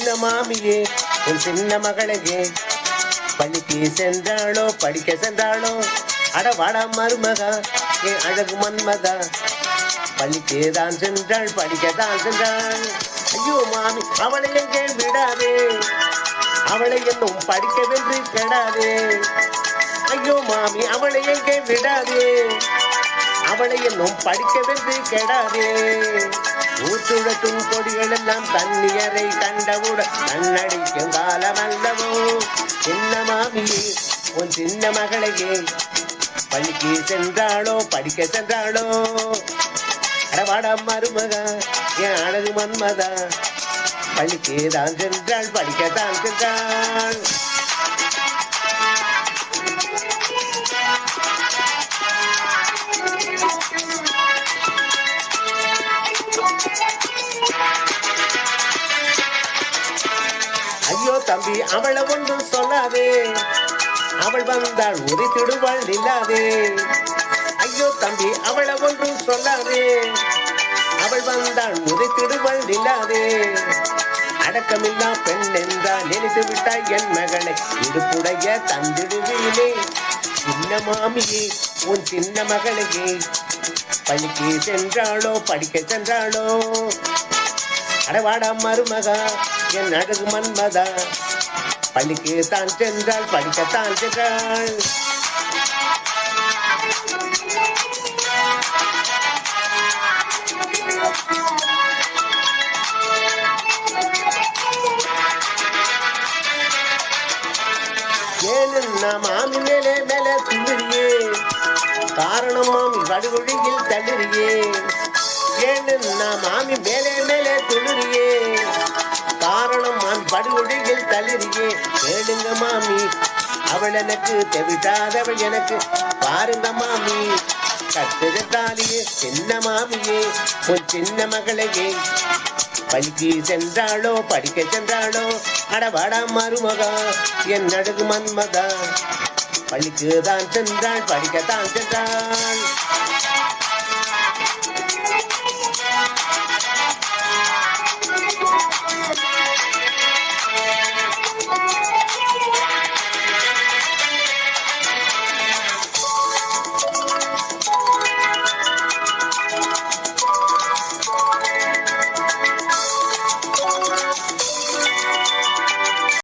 சின்ன மாமியே உன் சின்ன மகளே பள்ளிக்கு சென்றாளோ படிக்க சென்றாளோ அடவாடா மருமகா என் அழகு மன்மதா பள்ளிக்கு தான் சென்றாள் படிக்க தான் சென்றாள். ஐயோ மாமி அவளை எங்கே விடாதே அவளை இன்னும் படிக்கவென்று கெடாதே. ஐயோ மாமி அவளை எங்கே விடாதே அவளை இன்னும் படிக்கவென்று கெடாதே. ஊற்றுழக்கும் கொடிகள் எல்லாம் தண்ணீரை கண்டவுடன் கண்ணடிக்கும் காலம் அல்லவோ. சின்ன மாமியே உன் சின்ன மகளையே பள்ளிக்கு சென்றாளோ படிக்க சென்றாளோ அடவாடா மருமகா என் அழகு மன்மதா பள்ளிக்கு தான் சென்றாள் படிக்கத்தான் சென்றாள். ஐயோ தம்பி அவளை ஒன்றும் சொல்லாதே அவள் வந்தாள் உரித்திடுவாள் இல்லாதே. ஐயோ தம்பி அவளை ஒன்றும் சொல்லாதே அவள் வந்தாள் உரித்திடுவாள் இல்லாதே. அடக்கமில்லா பெண் என்றால் நினைத்து விட்டாய் என் மகளை இடுப்புடைய தந்திடுவீனே. சின்ன மாமியே உன் சின்ன மகளையே பள்ளிக்கு சென்றாளோ படிக்க சென்றாளோ அடவாடா மருமகா என் அழகு மன்மதா பள்ளிக்கு தான் சென்றாள் படிக்கத்தான் சென்றாள். ஏன்னா மாமி மேலே மேலே துள்ளிரியே காரணம் மாமி வடுகுழியில் தள்ளிரியே. ஏன்னா மாமி மேலே மேலே துள்ளிரியே காரணம் மாமி படுகொடியில் தள்ளிரியே. கேளுங்க மாமி அவள் எனக்கு தெவிட்டாதவள் எனக்கு பாருங்க மாமி கட்டுதாலியே. சின்ன மாமியே உன் சின்ன மகளையே பள்ளிக்கு சென்றாளோ படிக்க சென்றாளோ அடவாடா மருமகா என் அழகு மன்மதா பள்ளிக்கு தான் சென்றாள் படிக்கத்தான் சென்றாள்.